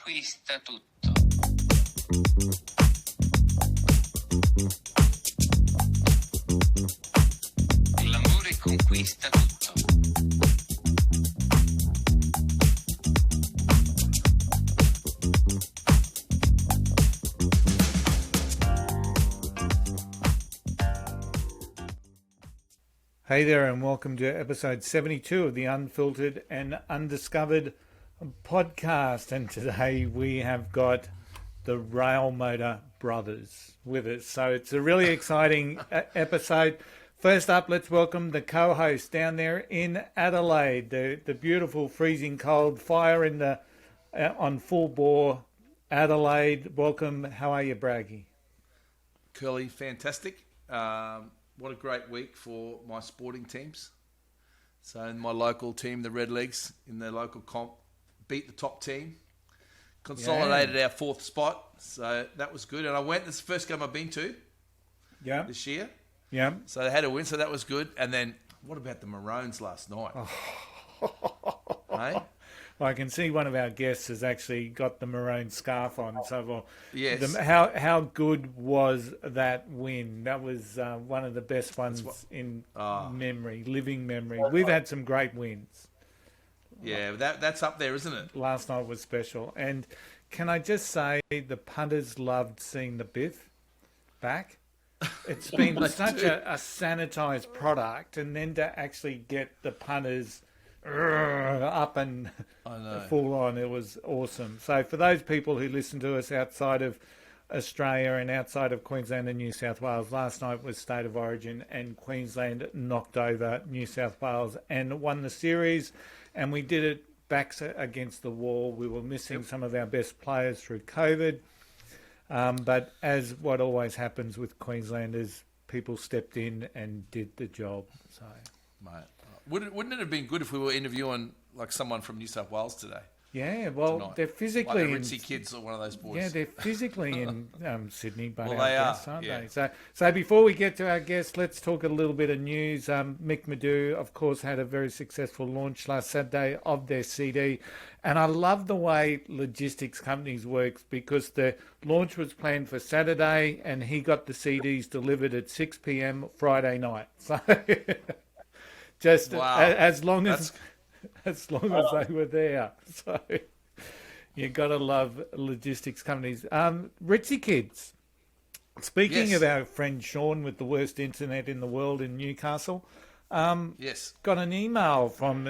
conquista tutto. L'amore conquista tutto. Hey there, and welcome to episode 72 of the Unfiltered and Undiscovered podcast. And today we have got the Railmotor brothers with us. So it's a really exciting episode. First up, let's welcome the co-host down there in Adelaide, the beautiful freezing cold fire in the on full bore Adelaide. Welcome. How are you, Braggy? Curly, fantastic. What a great week for my sporting teams. So in my local team, the Redlegs, in their local comp, beat the top team, consolidated our fourth spot. So that was good. And I went, this is the first game I've been to this year. Yeah. So they had a win, so that was good. And then, what about the Maroons last night? Hey? I can see one of our guests has actually got the maroon scarf on. So, well, yes. How good was that win? That was one of the best ones in memory, living memory. We've had some great wins. Yeah, that's up there, isn't it? Last night was special. And can I just say the punters loved seeing the Biff back. It's been such a sanitised product. And then to actually get the punters up and full on, it was awesome. So for those people who listen to us outside of Australia and outside of Queensland and New South Wales, last night was State of Origin and Queensland knocked over New South Wales and won the series, and we did it backs against the wall. We were missing some of our best players through COVID, but as what always happens with Queenslanders, people stepped in and did the job. So, mate, wouldn't it have been good if we were interviewing like someone from New South Wales today? Yeah, well, tonight? They're physically like the Ritzy kids or one of those boys. Yeah, they're physically in Sydney, but well, our they guests, are, aren't yeah. they? So before we get to our guests, let's talk a little bit of news. Mick Madoo, of course, had a very successful launch last Saturday of their CD, and I love the way logistics companies work because the launch was planned for Saturday, and he got the CDs delivered at 6 p.m. Friday night. So just as long as they were there. So you got to love logistics companies. Ritzy Kids. Speaking of our friend Sean with the worst internet in the world in Newcastle, got an email from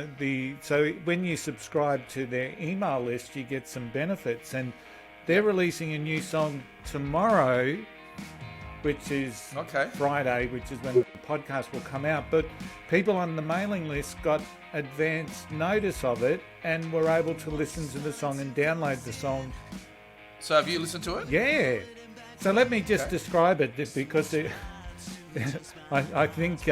so when you subscribe to their email list, you get some benefits, and they're releasing a new song tomorrow, which is Friday, which is when the podcast will come out. But people on the mailing list got advance notice of it and were able to listen to the song and download the song. So have you listened to it? Yeah. So let me just describe it, because I think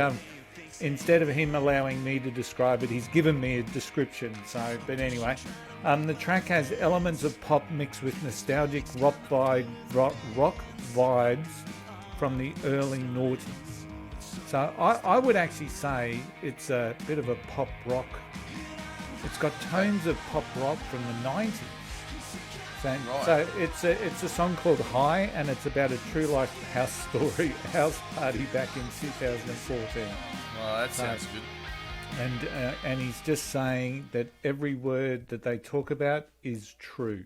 instead of him allowing me to describe it, he's given me a description. So, but anyway, the track has elements of pop mixed with nostalgic rock vibes from the early noughties. So I would actually say it's a bit of a pop rock. It's got tones of pop rock from the 90s. So it's a song called High, and it's about a true life house party back in 2014. Well, that sounds good. And he's just saying that every word that they talk about is true.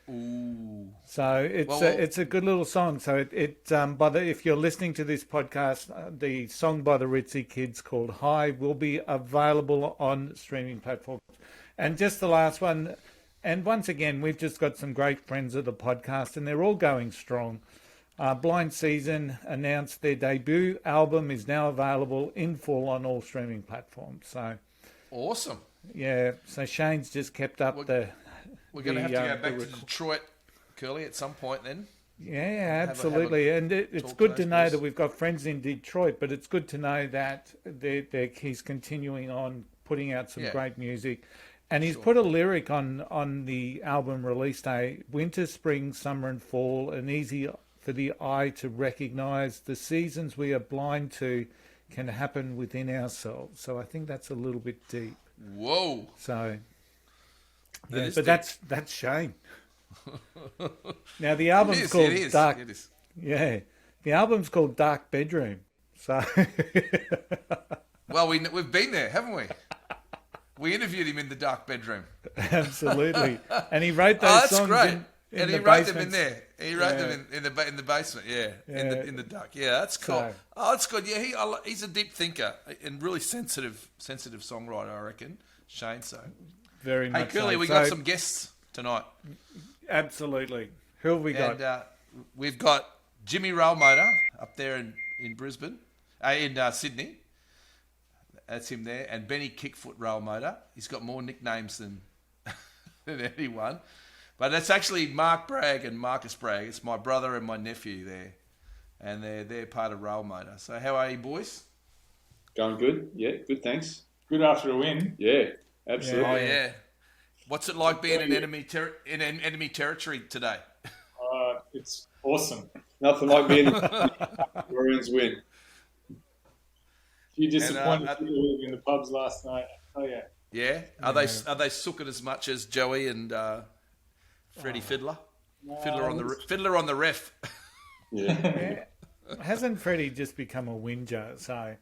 Ooh. So it's a good little song. So if you're listening to this podcast, the song by the Ritzy Kids called High will be available on streaming platforms. And just the last one, and once again, we've just got some great friends of the podcast, and they're all going strong. Blind Season announced their debut album is now available in full on all streaming platforms. So awesome. Yeah. So Shane's just kept up We're going to have to go back to Detroit, Curly, at some point then. Yeah, absolutely. And it's good to know that we've got friends in Detroit, but it's good to know that he's continuing on putting out some great music. And he's put a lyric on the album release day: winter, spring, summer and fall, and easy for the eye to recognise. The seasons we are blind to can happen within ourselves. So I think that's a little bit deep. Whoa. So, yeah, but that's Shane. Now the album's called Dark. It is. Yeah, the album's called Dark Bedroom. So Well, we've been there, haven't we? We interviewed him in the dark bedroom. absolutely, and he wrote those That's songs. great. In And he the wrote them in basements. there. He wrote them in the basement. Yeah, in the dark. Yeah, that's cool. So- That's good. Yeah, he's a deep thinker and really sensitive songwriter, I reckon. Shane, so Very hey, much. Curly, so. we got some guests tonight, Absolutely. Who have we got? and we've got Jimmy Railmotor up there in Brisbane, in Sydney. That's him there, and Benny Kickfoot Railmotor. He's got more nicknames than anyone. But that's actually Mark Bragg and Marques Bragg. It's my brother and my nephew there. And they're part of Railmotor. So how are you, boys? Going good? Yeah, good, thanks. Good after a win. Yeah, absolutely. Oh, yeah. What's it like being in enemy territory today? It's awesome. Nothing like being Maroons win. You disappointed people in the pubs last night. Oh yeah. Yeah? Are they sooking as much as Joey and Freddie Fiddler? Fiddler on the ref. Yeah. Hasn't Freddie just become a whinger? So,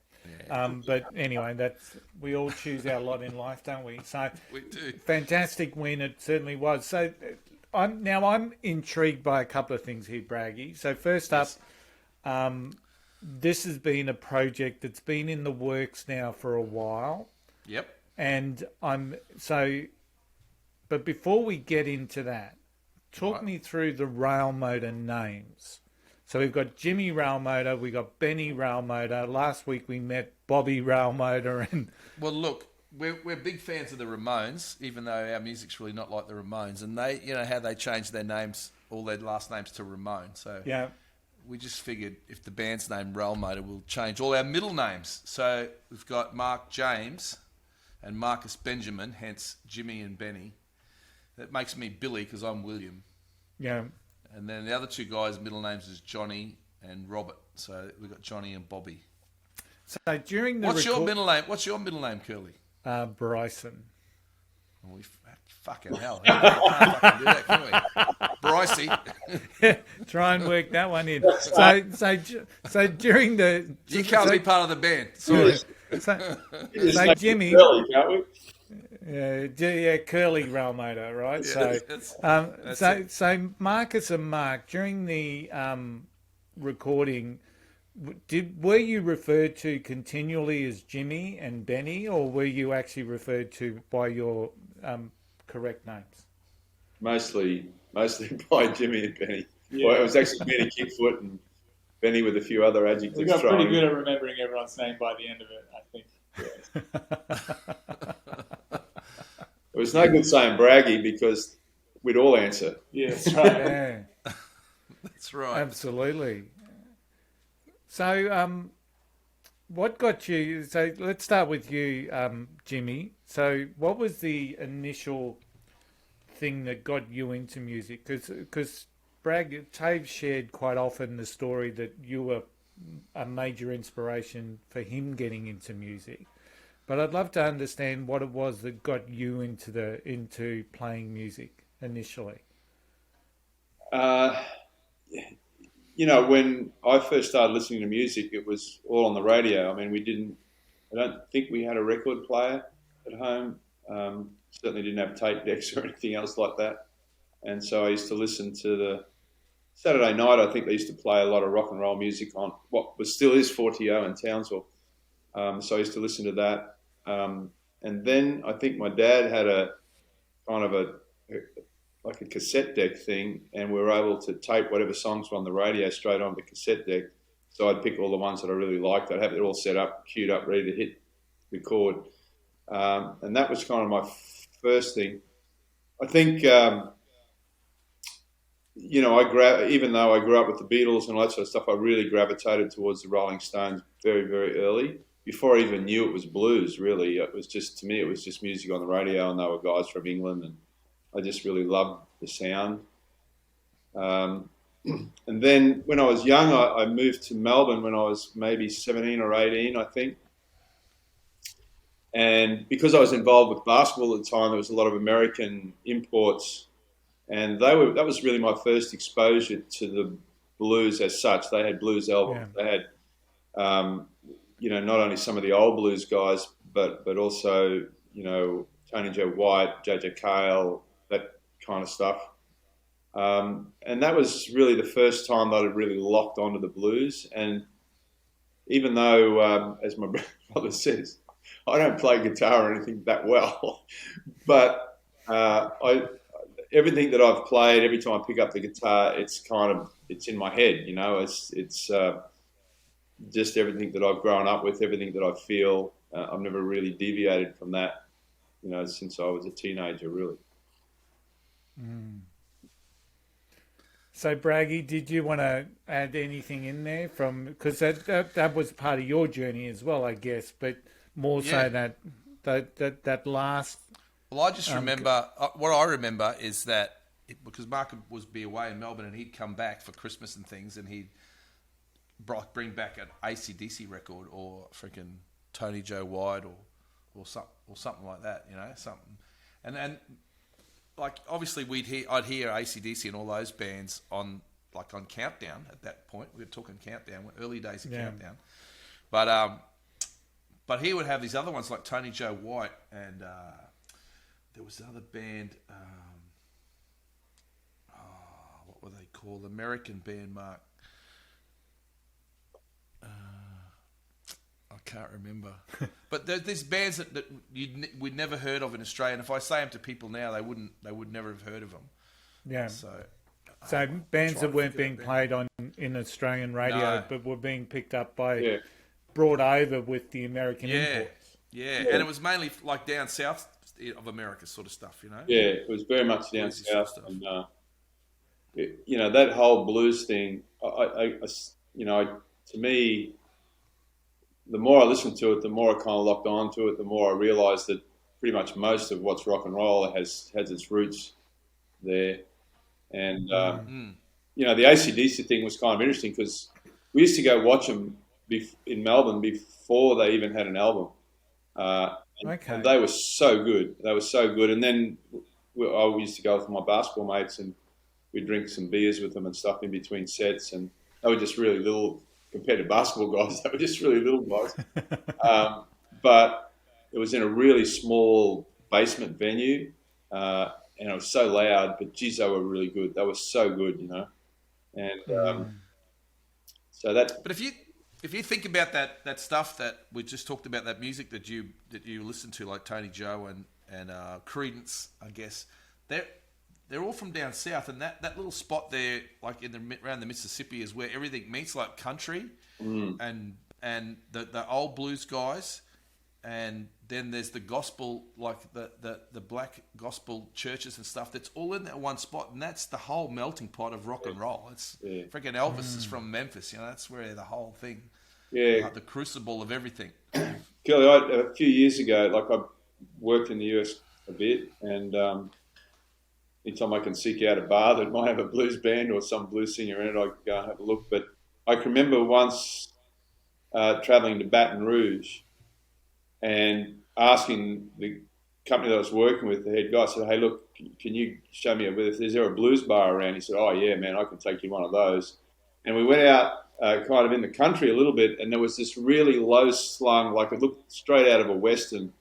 but anyway, we all choose our lot in life, don't we? So, We do. fantastic win it certainly was. So, I'm intrigued by a couple of things here, Braggy. So, first up, this has been a project that's been in the works now for a while, Yep. and but before we get into that, talk Right. me through the Railmotor names. So we've got Jimmy Railmotor, we got Benny Railmotor. Last week we met Bobby Railmotor, and Well, look, we're big fans of the Ramones, even though our music's really not like the Ramones. And they, you know, how they changed their names, all their last names to Ramone. So yeah, we just figured if the band's name Railmotor, we'll change all our middle names. So we've got Mark James and Marcus Benjamin, hence Jimmy and Benny. That makes me Billy because I'm William. yeah. And then the other two guys' middle names is Johnny and Robert. So we've got Johnny and Bobby. So during the What's your middle name? What's your middle name, Curly? Bryson. Oh, fucking hell. We can't fucking do that, can we? Brycey. Try and work that one in. So during the You can't be part of the band. Sorry. so Jimmy, Early, can't we? yeah, Curly Railmotor, right? So Marcus and Mark, during the recording, were you referred to continually as Jimmy and Benny, or were you actually referred to by your correct names? Mostly by Jimmy and Benny. Yeah. Well, it was actually Benny Kickfoot and Benny with a few other adjectives. We got pretty good at remembering everyone's name by the end of it, I think. It was no good saying Braggy because we'd all answer. Yeah, that's right. Yeah, That's right. absolutely. So, what got you? So, let's start with you, Jimmy. So, what was the initial thing that got you into music? Because Bragg, Tave shared quite often the story that you were a major inspiration for him getting into music. But I'd love to understand what it was that got you into playing music initially. You know, when I first started listening to music, it was all on the radio. I mean, I don't think we had a record player at home. Certainly didn't have tape decks or anything else like that. And so I used to listen to the Saturday night. I think they used to play a lot of rock and roll music on what still is 40O in Townsville. So I used to listen to that. And then I think my dad had a kind of a cassette deck thing, and we were able to tape whatever songs were on the radio straight on the cassette deck. So I'd pick all the ones that I really liked. I'd have it all set up, queued up, ready to hit record. And that was kind of my first thing. I think, you know, even though I grew up with the Beatles and all that sort of stuff, I really gravitated towards the Rolling Stones very, very early. Before I even knew it was blues, really. It was just, to me, it was just music on the radio, and they were guys from England, and I just really loved the sound. And then when I was young, I moved to Melbourne when I was maybe 17 or 18, I think. And because I was involved with basketball at the time, there was a lot of American imports, and that was really my first exposure to the blues as such. They had blues albums. Yeah. They had, not only some of the old blues guys, but also, Tony Joe White, JJ Cale, that kind of stuff. And that was really the first time that I really locked onto the blues. And even though, as my brother says, I don't play guitar or anything that well, but everything that I've played, every time I pick up the guitar, it's in my head, it's just everything that I've grown up with, everything that I feel. I've never really deviated from that, since I was a teenager, really. Mm. So, Braggy, did you want to add anything in there because that was part of your journey as well, I guess, but more so that last. Well, I just remember what I remember is that because Mark would be away in Melbourne and he'd come back for Christmas and things, and he'd bring back an AC/DC record or freaking Tony Joe White or something like that, something, and like obviously I'd hear AC/DC and all those bands on Countdown at that point. We were talking Countdown, early days of Countdown, but he would have these other ones like Tony Joe White and there was another band. What were they called? American band, Mark. I can't remember. But there's bands that we'd never heard of in Australia, and if I say them to people now, they would never have heard of them. Yeah. So bands that weren't being played in Australian radio, but were being picked up by, brought over with the American imports. Yeah, and it was mainly like down south of America sort of stuff, Yeah, it was very much down south, sort of and that whole blues thing. To me, the more I listened to it, the more I kind of locked on to it. The more I realised that pretty much most of what's rock and roll has its roots there. And the AC/DC thing was kind of interesting because we used to go watch them in Melbourne before they even had an album. And they were so good. And then I used to go with my basketball mates and we'd drink some beers with them and stuff in between sets. And they were just really little, compared to basketball guys, they were just really little guys. But it was in a really small basement venue. And it was so loud, but geez, they were really good. They were so good, And so that... But if you think about that stuff that we just talked about, that music that you listen to, like Tony Joe and Creedence, I guess they're all from down south, and that little spot there, like around the Mississippi, is where everything meets, like country and the old blues guys, and then there's the gospel, like the black gospel churches and stuff. That's all in that one spot, and that's the whole melting pot of rock and roll. It's freaking Elvis is from Memphis, that's where the whole thing, like the crucible of everything. Kelly, a few years ago, I worked in the US a bit, and anytime I can seek out a bar that might have a blues band or some blues singer in it, I go and have a look. But I can remember once traveling to Baton Rouge and asking the company that I was working with, the head guy, said, "Hey, look, can you show me is there a blues bar around?" He said, "Oh yeah, man, I can take you one of those." And we went out kind of in the country a little bit, and there was this really low slung, like it looked straight out of a Western.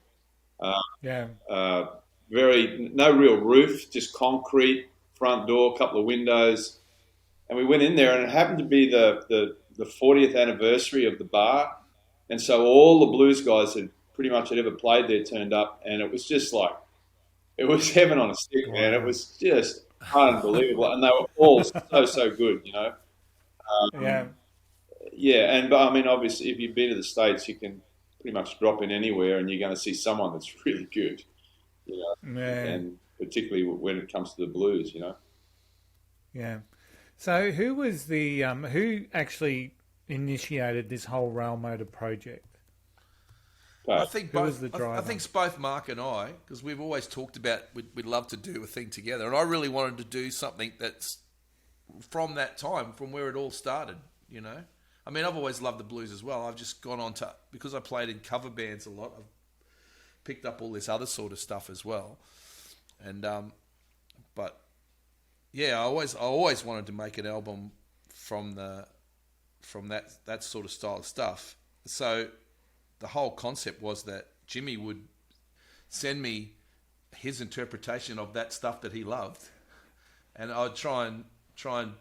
No real roof, just concrete, front door, couple of windows. And we went in there, and it happened to be the 40th anniversary of the bar. And so all the blues guys that pretty much had ever played there turned up, and it was just like, it was heaven on a stick, man. It was just unbelievable. And they were all so good, but I mean, obviously, if you've been to the States, you can pretty much drop in anywhere and you're going to see someone that's really good, and particularly when it comes to the blues, Yeah. So who was who actually initiated this whole Railmotor project? I think both. I think it's both Mark and I, because we've always talked about we'd love to do a thing together, and I really wanted to do something that's from that time, from where it all started. I mean, I've always loved the blues as well. I've just gone on to, because I played in cover bands a lot, I've picked up all this other sort of stuff as well. And but I always wanted to make an album from that sort of style of stuff. So the whole concept was that Jimmy would send me his interpretation of that stuff that he loved, and I'd try and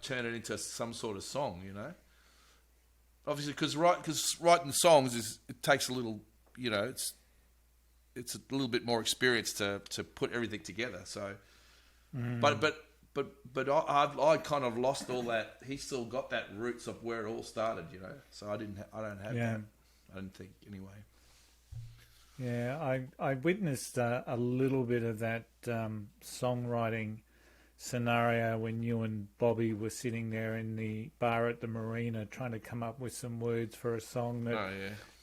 turn it into some sort of song, you know. Obviously, because writing songs it takes a little, you know, it's a little bit more experience to put everything together. So, but I kind of lost all that. He still got that roots of where it all started, you know. So I don't have that. I didn't think anyway. Yeah, I witnessed a little bit of that songwriting scenario when you and Bobby were sitting there in the bar at the marina trying to come up with some words for a song that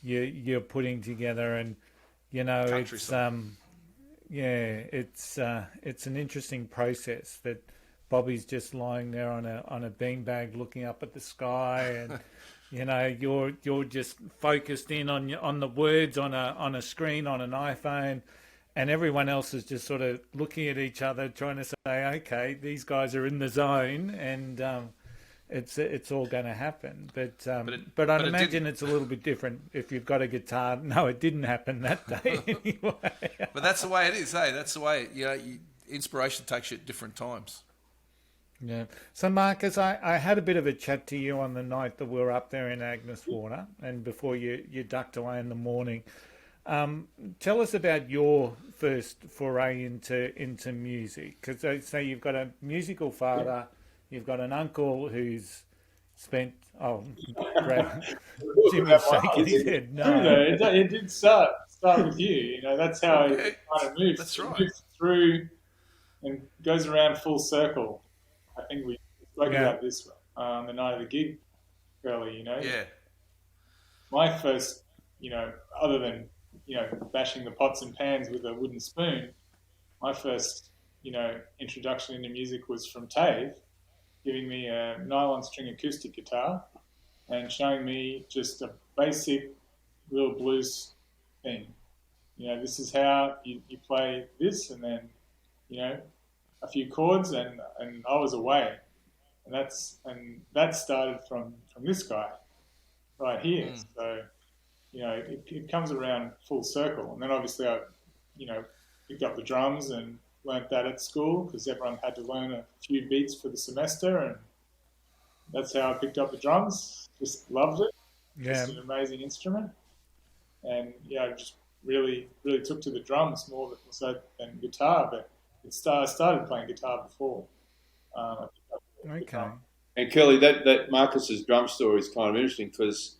you're putting together, and you know Country it's song. it's an interesting process that Bobby's just lying there on a beanbag looking up at the sky, and you know you're just focused in on the words on a screen on an iPhone, and everyone else is just sort of looking at each other trying to say, okay, these guys are in the zone, and it's all going to happen. But I'd imagine it's a little bit different if you've got a guitar. No, it didn't happen that day anyway. But that's the way it is, eh? That's the way, you know, inspiration takes you at different times. Yeah. So, Marcus, I had a bit of a chat to you on the night that we were up there in Agnes Water, and before you ducked away in the morning. Tell us about your first foray into music, because they say you've got a musical father, you've got an uncle who's spent. Oh, great! Jimmy's shaking his head. No, it did start with you. You know, that's how it kind of moves. That's right. It moves through and goes around full circle. I think we spoke about this the night of the gig, early. You know, my first, you know, other than, you know, bashing the pots and pans with a wooden spoon, my first, you know, introduction into music was from Tave, giving me a nylon string acoustic guitar and showing me just a basic little blues thing. You know, this is how you play this, and then, you know, a few chords, and I was away. And that started from this guy right here. So, you know, it comes around full circle. And then obviously I, you know, picked up the drums and learnt that at school because everyone had to learn a few beats for the semester, and that's how I picked up the drums. Just loved it. Just an amazing instrument. And I just really took to the drums more so than guitar, but I started playing guitar before. Okay. And Curly, that Marcus's drum story is kind of interesting because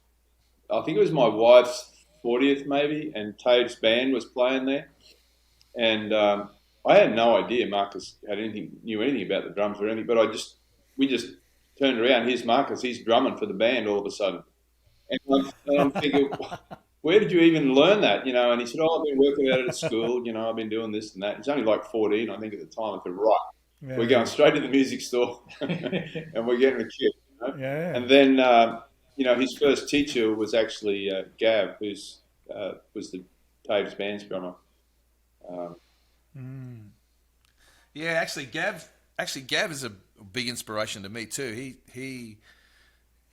I think it was my wife's 40th maybe, and Tave's band was playing there, and I had no idea Marcus knew anything about the drums or anything, but we just turned around. Here's Marcus, he's drumming for the band all of a sudden, and I'm thinking, where did you even learn that? You know, and he said, I've been working at it at school. You know, I've been doing this and that. He's only like 14, I think, at the time. I said, right, we're going straight to the music store, and we're getting a kit. You know? And then, you know, his first teacher was actually Gav, who's was the Tave's band's drummer. Yeah, actually, Gav is a big inspiration to me too. He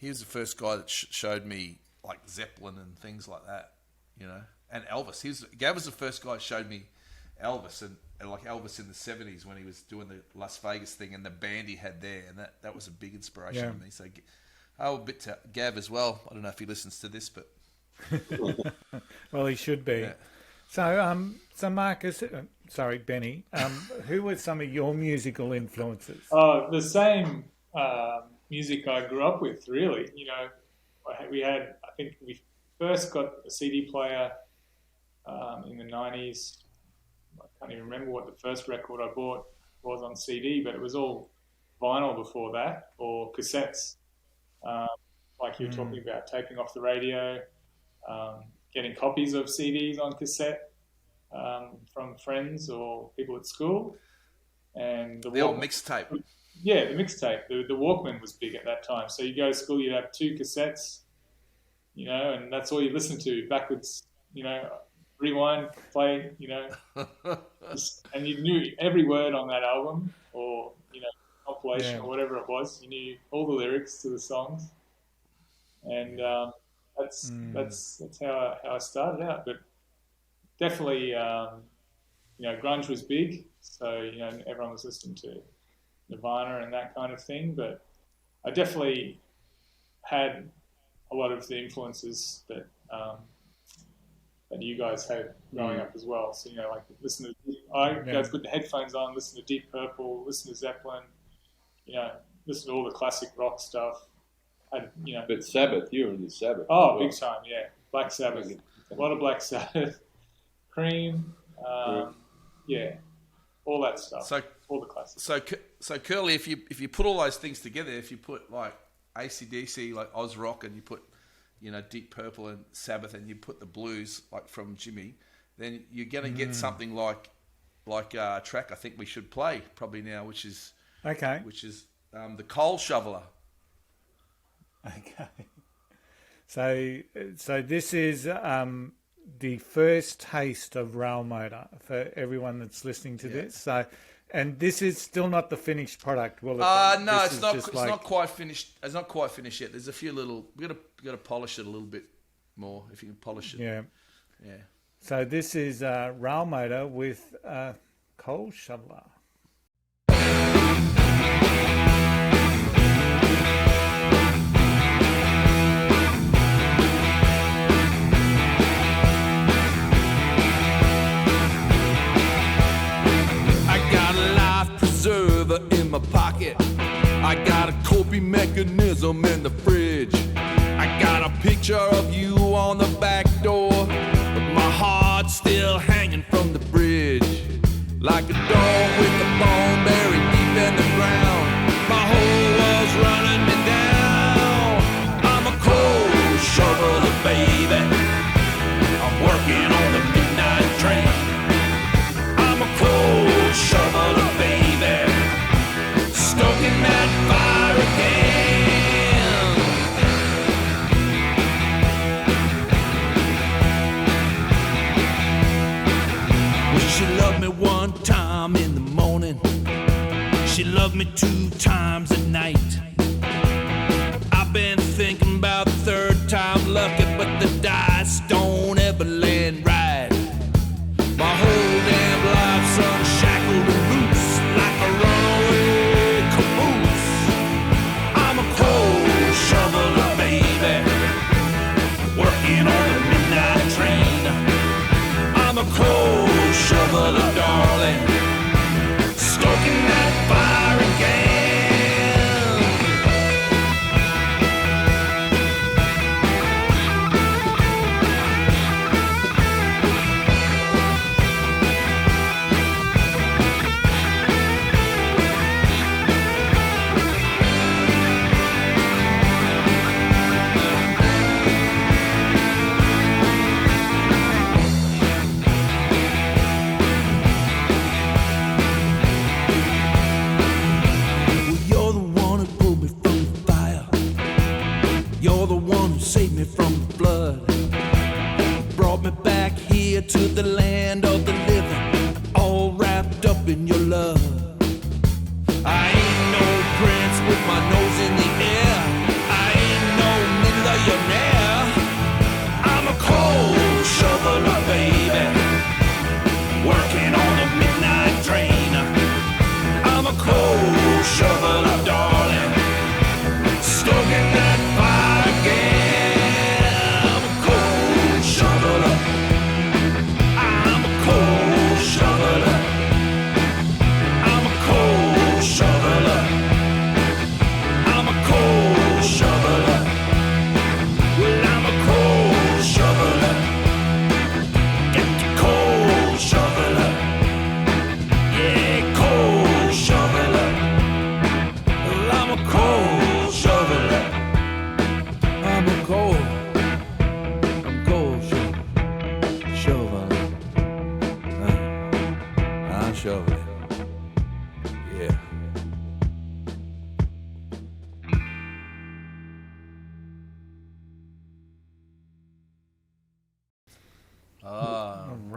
was the first guy that showed me like Zeppelin and things like that, you know, and Elvis. Gav was the first guy that showed me Elvis and like Elvis in the 70s when he was doing the Las Vegas thing and the band he had there, and that was a big inspiration to me. So a bit to Gav as well. I don't know if he listens to this, but well, he should be. Yeah. So Marcus, Benny, who were some of your musical influences? The same music I grew up with, really. You know, I think we first got a CD player in the 90s. I can't even remember what the first record I bought was on CD, but it was all vinyl before that, or cassettes. Like you were talking about, taping off the radio, getting copies of CDs on cassette from friends or people at school. And the old mixtape. Yeah, the mixtape. The Walkman was big at that time. So you go to school, you'd have 2 cassettes, you know, and that's all you listen to, backwards, you know, rewind, play, you know. And you knew every word on that album, or, you know, compilation or whatever it was. You knew all the lyrics to the songs, and that's how I started out. But definitely, grunge was big, so everyone was listening to Nirvana and that kind of thing. But I definitely had a lot of the influences that you guys had growing up as well. So like listen to guys put the headphones on, listen to Deep Purple, listen to Zeppelin, listen to all the classic rock stuff. But Sabbath, you were in the Sabbath. Oh, big time, yeah. Black Sabbath, a lot of Black Sabbath, Cream, all that stuff. So all the classics. So Curly, if you put all those things together, if you put like AC/DC, like Oz Rock, and you put Deep Purple and Sabbath, and you put the blues like from Jimmy, then you're going to get something like a track I think we should play probably now, which is the Coal Shoveller. Okay. So this is the first taste of Railmotor for everyone that's listening to this. So, and this is still not the finished product, will it? No, it's not. It's not quite finished. It's not quite finished yet. There's a few little. We got to polish it a little bit more. If you can polish it. Yeah. So this is Railmotor with Coal Shoveller. In my pocket, I got a coping mechanism in the fridge. I got a picture of you on the back door, but my heart's still hanging from the bridge. Like a dog with a bone buried deep in the ground, my whole world's running me down. I'm a coal shoveler, baby. I'm working on the midnight train. I'm a coal shoveler, baby. Stoking that fire again. Well, she loved me one time in the morning. She loved me 2 times at night. I've been thinking about the third time lucky, but the dice don't ever land right. My whole damn life's unshackled and loose like a runaway caboose. I'm a coal shoveler, baby, working on the midnight train. I'm a coal shoveler, darling, stoking that fire again. Saved me from the flood, brought me back here to the land of the living, all wrapped up in your love. I ain't no prince with my nose in the air, I ain't no millionaire. I'm a coal shoveler, baby, working on the midnight train. I'm a coal shoveler, darling, stoking that fire again.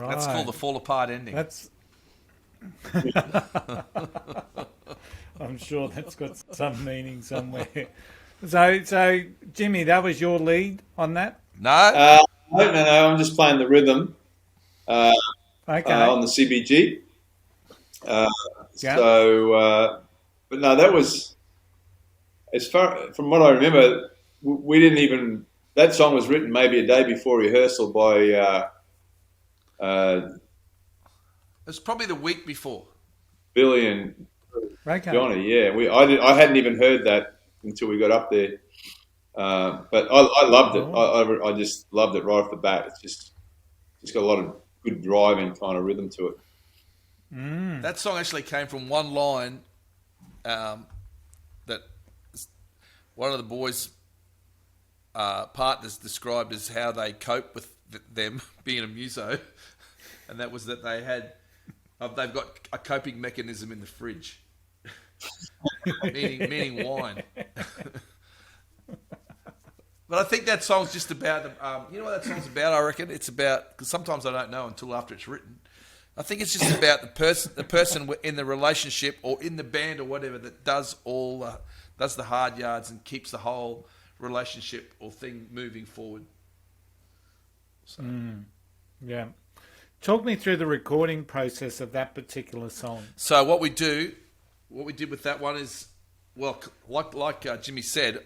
That's called the fall apart ending. That's. I'm sure that's got some meaning somewhere. So Jimmy, that was your lead on that? No? No. I'm just playing the rhythm Okay. on the CBG. Yeah. But no, that was, as far from what I remember, we didn't even. That song was written maybe a day before rehearsal by. It was probably the week before. Billy and Okay. Johnny, yeah. I hadn't even heard that until we got up there. But I loved it. I just loved it right off the bat. It's just got a lot of good driving kind of rhythm to it. Mm. That song actually came from one line that one of the boys' partners described as how they cope with them being a muso, and that was that they've got a coping mechanism in the fridge, meaning wine. But I think that song's just about you know what that song's about? I reckon it's about, because sometimes I don't know until after it's written. I think it's just about the person in the relationship or in the band or whatever that does the hard yards and keeps the whole relationship or thing moving forward. So. Yeah. Talk me through the recording process of that particular song. So what we did with that one is, well, like Jimmy said,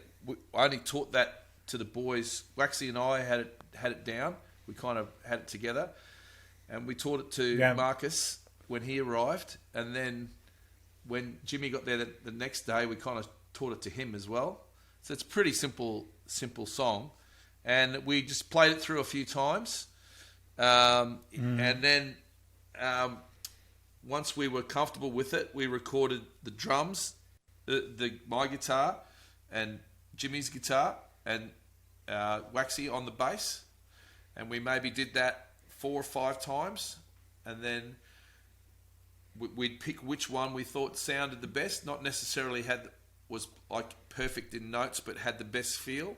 I only taught that to the boys. Waxy and I had it down. We kind of had it together. And we taught it to Marcus when he arrived. And then when Jimmy got there the next day, we kind of taught it to him as well. So it's a pretty simple song. And we just played it through a few times. And then once we were comfortable with it, we recorded the drums, my guitar and Jimmy's guitar and Waxy on the bass. And we maybe did that 4 or 5 times, and then we'd pick which one we thought sounded the best, not necessarily was like perfect in notes, but had the best feel.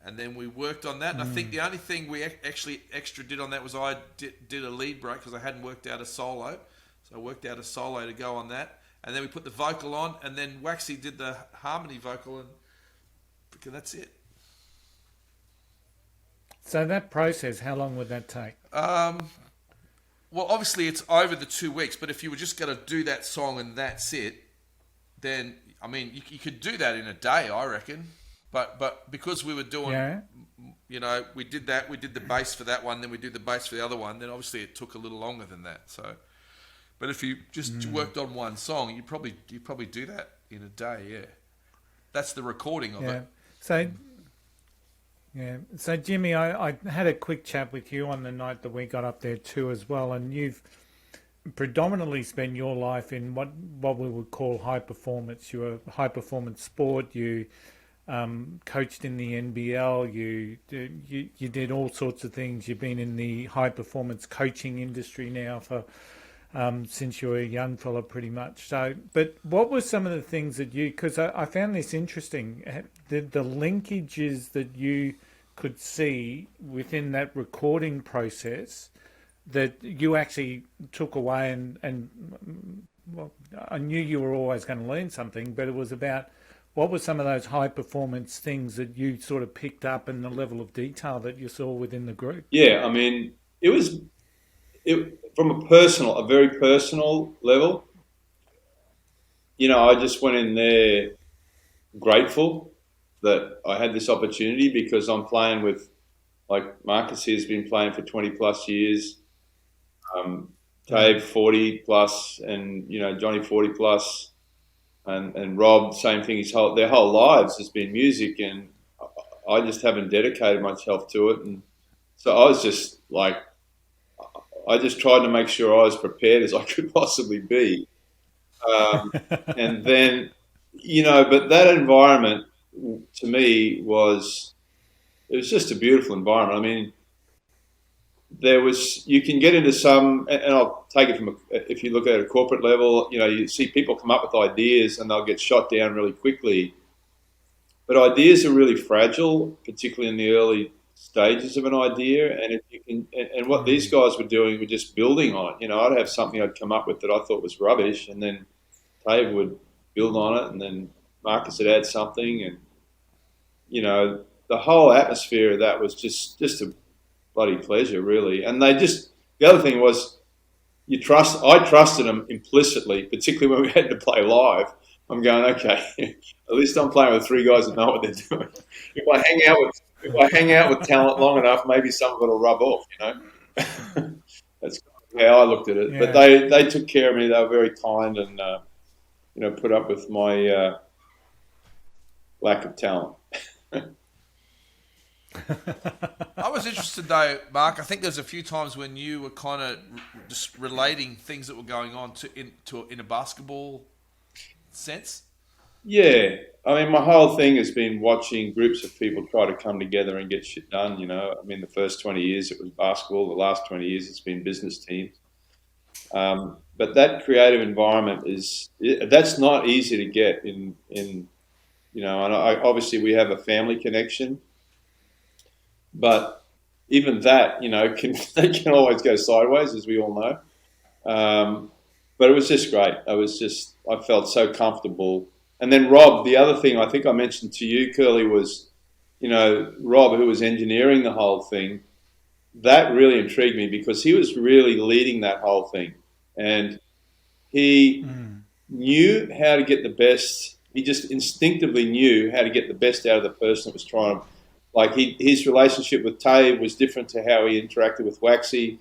And then we worked on that. And I think the only thing we actually extra did on that was I did a lead break because I hadn't worked out a solo. So I worked out a solo to go on that. And then we put the vocal on, and then Waxy did the harmony vocal, and that's it. So that process, how long would that take? Well, obviously it's over the 2 weeks, but if you were just going to do that song and that's it, then, I mean, you could do that in a day, I reckon. But because we were doing, you know, we did the bass for that one, then we did the bass for the other one, then obviously it took a little longer than that. So, but if you just worked on one song, you probably do that in a day, yeah. That's the recording of it. So Jimmy, I had a quick chat with you on the night that we got up there too as well, and you've predominantly spent your life in what we would call high performance. You were high performance sport. You coached in the NBL. You did all sorts of things. You've been in the high performance coaching industry now for since you were a young fella, pretty much. So, but what were some of the things that because I found this interesting, the linkages that you could see within that recording process that you actually took away and well, I knew you were always going to learn something, but it was about what were some of those high performance things that you sort of picked up and the level of detail that you saw within the group? Yeah, I mean, it from a very personal level. You know, I just went in there grateful that I had this opportunity because I'm playing with, like Marcus here has been playing for 20 plus years, Tave 40 plus, and you know Johnny 40 plus, and Rob, same thing. Their whole lives has been music, and I just haven't dedicated myself to it. And so I was just like, I just tried to make sure I was prepared as I could possibly be. And then, you know, but that environment to me it was just a beautiful environment. I mean, you can get into some, and I'll take it if you look at a corporate level, you know, you see people come up with ideas and they'll get shot down really quickly. But ideas are really fragile, particularly in the early stages of an idea. And if you can, and what these guys were doing were just building on it. You know, I'd have something I'd come up with that I thought was rubbish, and then Tave would build on it, and then Marcus would add something, and the whole atmosphere of that was just a bloody pleasure, really. And the other thing was, I trusted them implicitly, particularly when we had to play live. I'm going, okay, at least I'm playing with three guys that know what they're doing. If I hang out with talent long enough, maybe some of it will rub off, That's how I looked at it. Yeah. But they took care of me. They were very kind and, put up with my lack of talent. I was interested though, Mark. I think there's a few times when you were kind of just relating things that were going on in a basketball sense. Yeah, I mean, my whole thing has been watching groups of people try to come together and get shit done. I mean, the first 20 years it was basketball. The last 20 years it's been business teams. But that creative environment that's not easy to get in. And obviously we have a family connection. But even that, they can always go sideways, as we all know. But it was just great. I felt so comfortable. And then Rob, the other thing I think I mentioned to you, Curly, was, Rob, who was engineering the whole thing, that really intrigued me because he was really leading that whole thing. And he knew how to get the best. He just instinctively knew how to get the best out of the person that was trying to. Like his relationship with Tave was different to how he interacted with Waxy,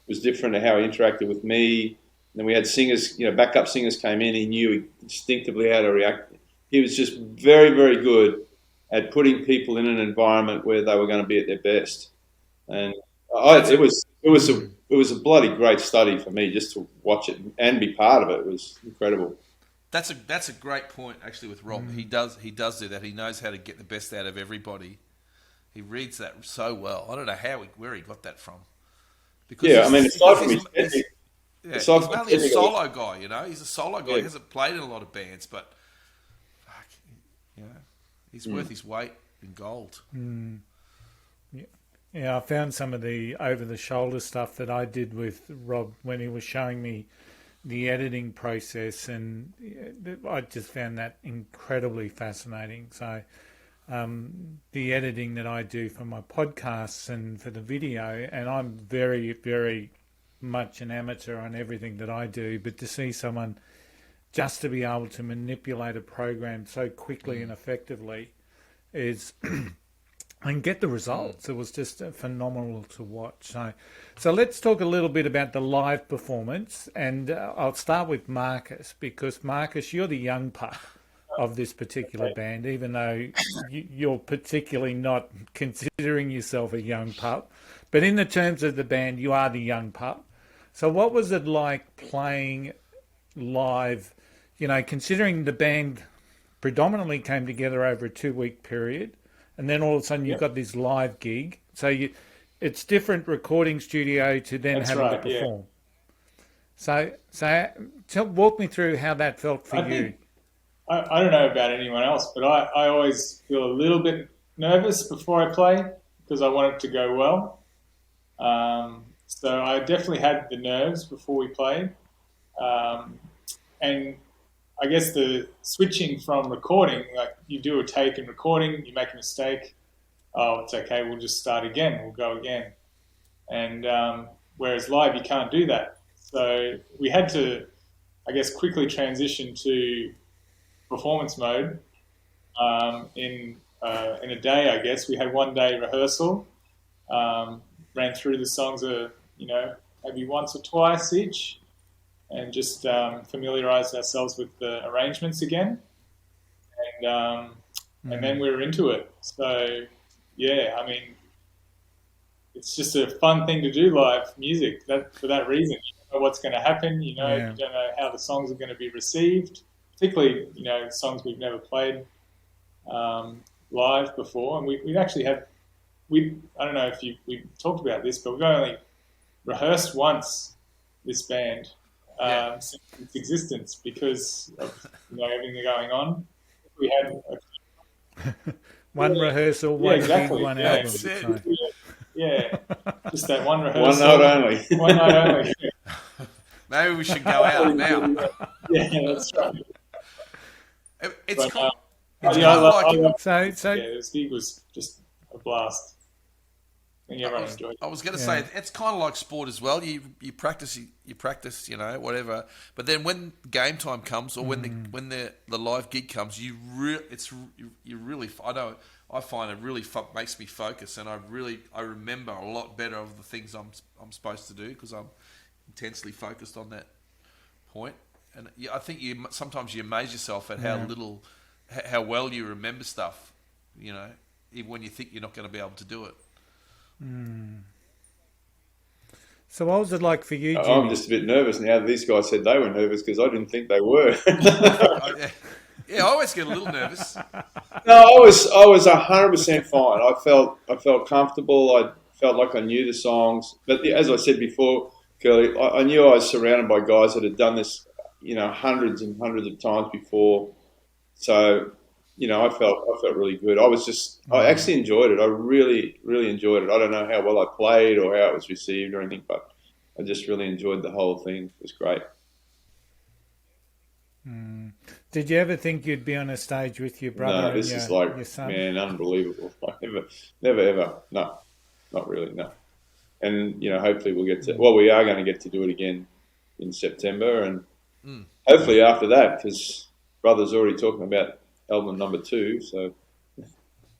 was different to how he interacted with me. And then we had singers, backup singers came in. He knew instinctively how to react. He was just very, very good at putting people in an environment where they were going to be at their best. And it was a bloody great study for me just to watch it and be part of it. It was incredible. That's a great point actually with Rob. He does do that. He knows how to get the best out of everybody. He reads that so well. I don't know where he got that from. Because aside from he's mainly a solo guy, He's a solo guy. Yeah. He hasn't played in a lot of bands, but he's worth his weight in gold. Mm. Yeah, I found some of the over-the-shoulder stuff that I did with Rob when he was showing me the editing process, and I just found that incredibly fascinating. So the editing that I do for my podcasts and for the video, and I'm very, very much an amateur on everything that I do, but to see someone just to be able to manipulate a program so quickly and effectively is and get the results. It was just phenomenal to watch. So let's talk a little bit about the live performance, and I'll start with Marcus, because Marcus, you're the young pup of this particular band, even though you're particularly not considering yourself a young pup. But in the terms of the band, you are the young pup. So what was it like playing live, considering the band predominantly came together over a 2-week period, and then all of a sudden you've got this live gig. So it's different recording studio to then having to perform. Yeah. So walk me through how that felt for you. I don't know about anyone else, but I always feel a little bit nervous before I play because I want it to go well. So I definitely had the nerves before we played. And I guess the switching from recording, like you do a take and recording, you make a mistake. Oh, it's okay. We'll just start again. We'll go again. And whereas live, you can't do that. So we had to, I guess, quickly transition to performance mode in a day. I guess we had 1 day rehearsal, ran through the songs maybe once or twice each, and just familiarized ourselves with the arrangements again, and then we were into it. So I mean, it's just a fun thing to do, live music. For that reason, you don't know what's going to happen. You don't know how the songs are going to be received. Particularly, songs we've never played live before. And we've actually had, I don't know if we talked about this, but we've only rehearsed once, this band, since its existence, because of everything going on. We had one rehearsal, one gig, one album. Just that one rehearsal. One night only. One night only. Maybe we should go out now. Yeah, that's right. it's But, kind, yeah, it's kind of like. So yeah, this gig was just a blast. I think everyone enjoyed it. I was going to say it's kind of like sport as well. You practice, whatever. But then when game time comes, or when the live gig comes, you really. I find it really makes me focus, and I remember a lot better of the things I'm supposed to do because I'm intensely focused on that point. And I think sometimes you amaze yourself at how well you remember stuff. Even when you think you're not going to be able to do it. So what was it like for you, Jimmy? I'm just a bit nervous now. These guys said they were nervous because I didn't think they were. Yeah, I always get a little nervous. No, I was 100% fine. I felt comfortable. I felt like I knew the songs. But as I said before, Curly, I knew I was surrounded by guys that had done this, hundreds and hundreds of times before. So, I felt really good. I actually enjoyed it. I really, really enjoyed it. I don't know how well I played or how it was received or anything, but I just really enjoyed the whole thing. It was great. Did you ever think you'd be on a stage with your brother? No, this is like, man, unbelievable. Never ever. No, not really. No. And, hopefully we are going to get to do it again in September and hopefully after that, because brother's already talking about album number 2, so.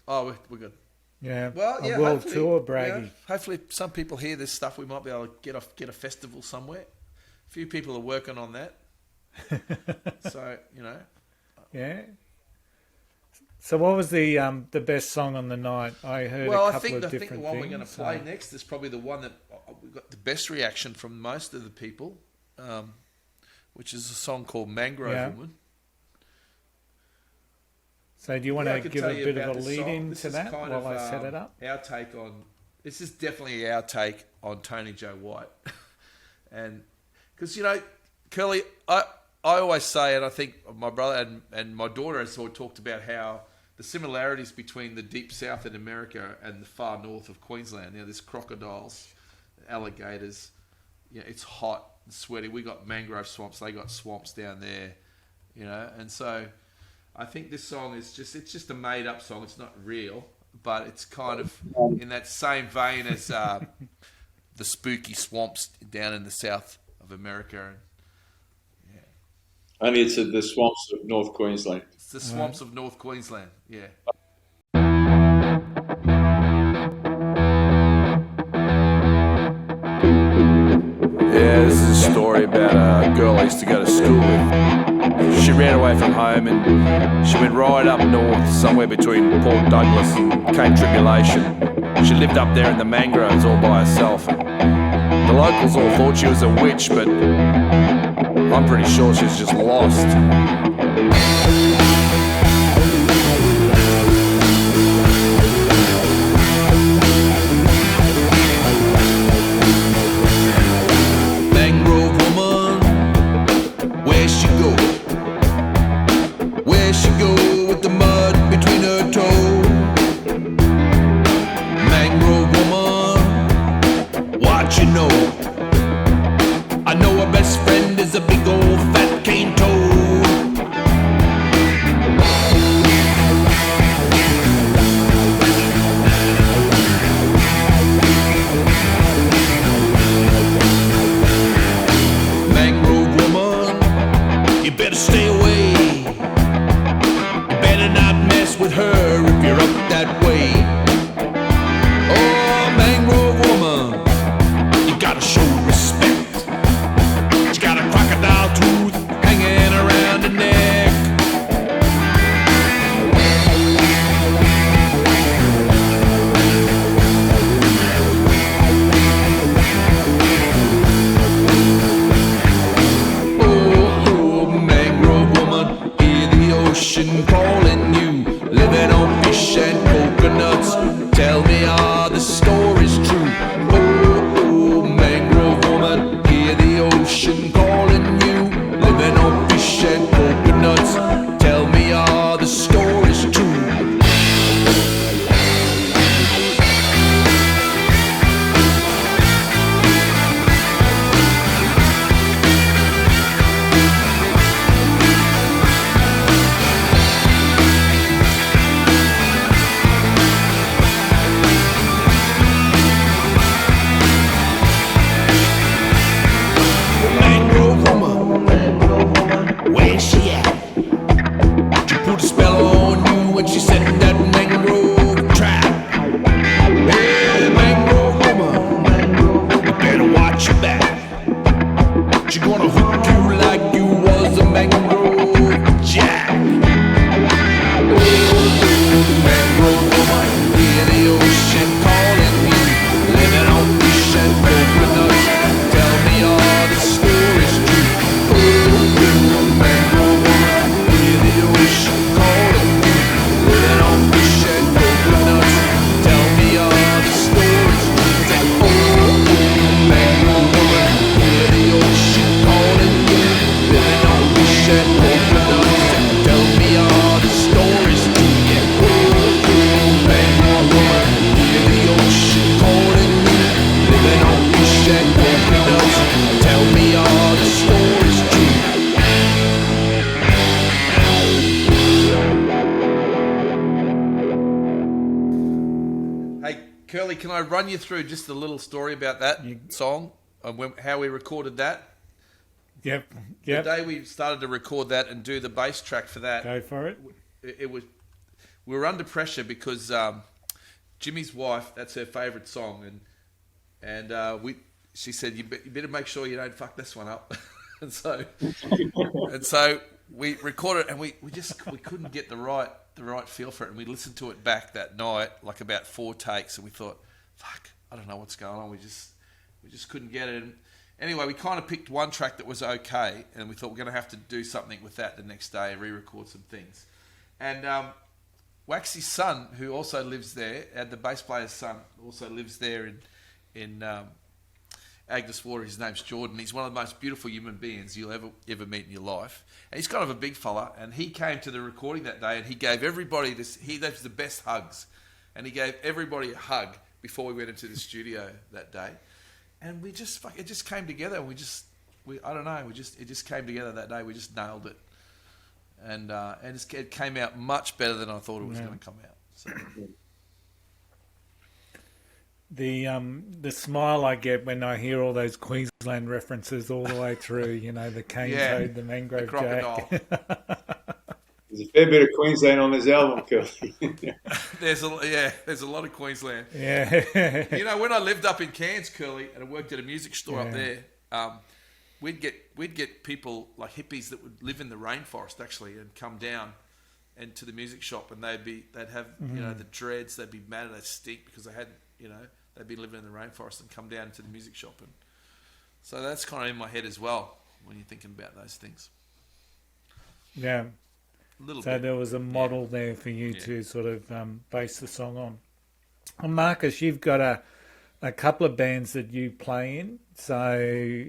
Oh, we're good. Yeah. Well, yeah. A world tour, Braggy. Hopefully, some people hear this stuff. We might be able to get a festival somewhere. A few people are working on that. So Yeah. So what was the best song on the night? I heard a couple of different things. I think the one we're going to play next is probably the one that we got the best reaction from most of the people, which is a song called Mangrove Woman. So do you want to give a bit of a lead into that while I set it up? This is definitely our take on Tony Joe White. And because, Curly, I always say, and I think my brother and my daughter has sort of talked about how the similarities between the deep south in America and the far north of Queensland. There's crocodiles, alligators. It's hot and sweaty. We got mangrove swamps. They got swamps down there, And so I think this song is just a made up song. It's not real, but it's kind of in that same vein as the spooky swamps down in the south of America. Only it's the swamps of North Queensland. It's the swamps of North Queensland, yeah. Yeah, this is a story about a girl I used to go to school with. She ran away from home and she went right up north, somewhere between Port Douglas and Cape Tribulation. She lived up there in the mangroves all by herself. The locals all thought she was a witch, but I'm pretty sure she's just lost. Mangrove woman, where she go? Where she go with the mud between her toes? Mangrove woman, what you know? I know her best friend is a big old fat cane toad. Mangrove woman, you better stay away. You better not mess with her if you're up that way. Oh, mangrove woman, you gotta show respect. She's got a crocodile tooth hanging around her neck. Oh, mangrove woman, hear the ocean calling you. Living on Curly, can I run you through just a little story about that song and how we recorded that? Yep. The day we started to record that and do the bass track for that, Go for it. It was, we were under pressure because Jimmy's wife, that's her favourite song, and she said you better make sure you don't fuck this one up, and so we recorded, and we couldn't get the right feel for it, and we listened to it back that night, like about 4 takes, and we thought, fuck, I don't know what's going on. We just couldn't get it. And anyway, we kind of picked one track that was okay, and we thought we're going to have to do something with that the next day and re-record some things. And Waxy's son, who also lives there, the bass player's son, also lives there in Agnes Water. His name's Jordan. He's one of the most beautiful human beings you'll ever meet in your life. And he's kind of a big fella. And he came to the recording that day, and he gave everybody this. He gave the best hugs, and he gave everybody a hug before we went into the studio that day. And it just came together. I don't know. It just came together that day. We just nailed it, and it came out much better than I thought it was going to come out. So. The smile I get when I hear all those Queensland references all the way through, the cane toad, the mangrove jack. There's a fair bit of Queensland on this album, Curly. There's a lot of Queensland. Yeah. When I lived up in Cairns, Curly, and I worked at a music store up there, we'd get people like hippies that would live in the rainforest actually and come down and to the music shop, and they'd have the dreads, they'd be mad, they'd stink because they hadn't, they'd be living in the rainforest and come down to the music shop, and so that's kind of in my head as well when you're thinking about those things. Yeah. So there was a model there for you to sort of base the song on. And Marcus, you've got a couple of bands that you play in, so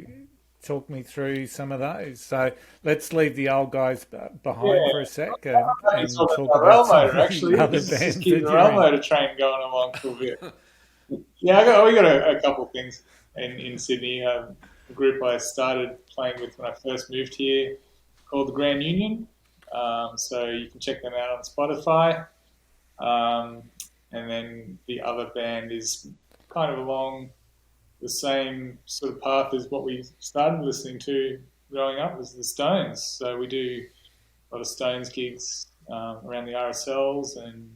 talk me through some of those. So let's leave the old guys behind for a sec and talk about some actually. other bands. Just keep the Railmotor train going along for a bit. We got a couple of things in Sydney. A group I started playing with when I first moved here called the Grand Union. So you can check them out on Spotify. And then the other band is kind of along the same sort of path as what we started listening to growing up, was the Stones. So we do a lot of Stones gigs around the RSLs and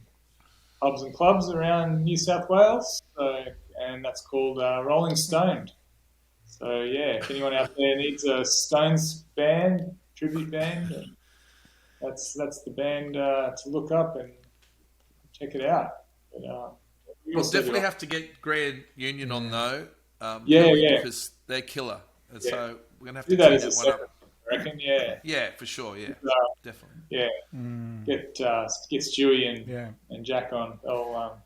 pubs and clubs around New South Wales. And that's called Rolling Stoned. So yeah, if anyone out there needs a Stones band, tribute band, that's the band to look up and check it out. But, we'll definitely have to get Grand Union on though. Because they're killer, and so we're gonna have to do that tee as a that one separate, up. I reckon. Yeah. Yeah, for sure. Yeah, definitely. Yeah. Get Stewie and Jack on. They'll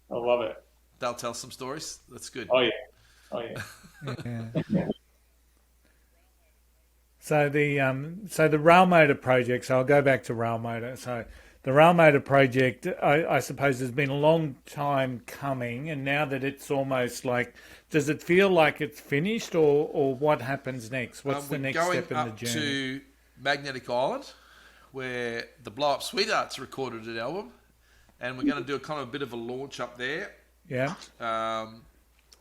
love it. They'll tell some stories. That's good. Oh yeah. So the Railmotor project. So I'll go back to Railmotor. So the Railmotor project, I suppose, has been a long time coming, and now that it's almost like, does it feel like it's finished, or what happens next? What's the next step in the journey? We're going up to Magnetic Island, where the Blow Up Sweethearts recorded an album, and we're going to do a kind of a bit of a launch up there. Yeah.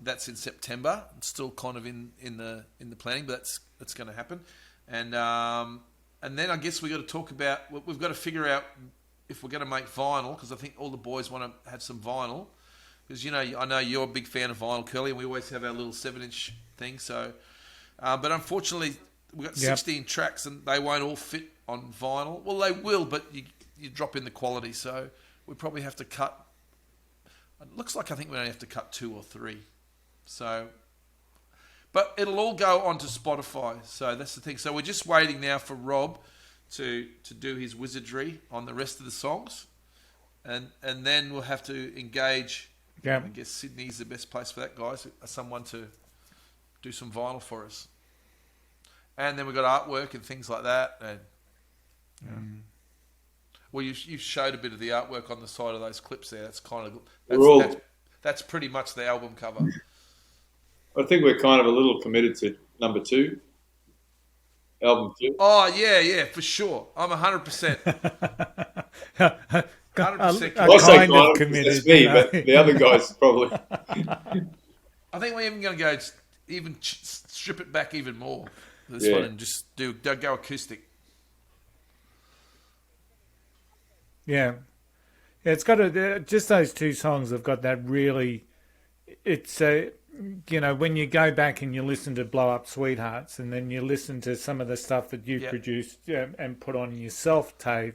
That's in September. It's still kind of in the planning, but that's going to happen. And then I guess we've got to figure out if we're going to make vinyl, because I think all the boys want to have some vinyl. Because, I know you're a big fan of vinyl, Curly, and we always have our little 7-inch thing. So, but unfortunately, we've got 16 tracks, and they won't all fit on vinyl. Well, they will, but you drop in the quality. So we probably have to cut. It looks like I think we only have to cut 2 or 3. So, but it'll all go onto Spotify. So that's the thing. So we're just waiting now for Rob to do his wizardry on the rest of the songs, and then we'll have to engage. Yeah. I guess Sydney's the best place for that, guys. Someone to do some vinyl for us, and then we've got artwork and things like that. And well, you showed a bit of the artwork on the side of those clips there. That's pretty much the album cover. I think we're kind of a little committed to number 2. Album 2. Oh, yeah, for sure. I'm 100%. 100% I say kind of committed. That's me, but the other guys probably. I think we're even going to go strip it back even more. This Yeah. one and just go acoustic. Yeah. It's got just those two songs have got that really. It's when you go back and you listen to Blow Up Sweethearts, and then you listen to some of the stuff that you produced and put on yourself, Tave,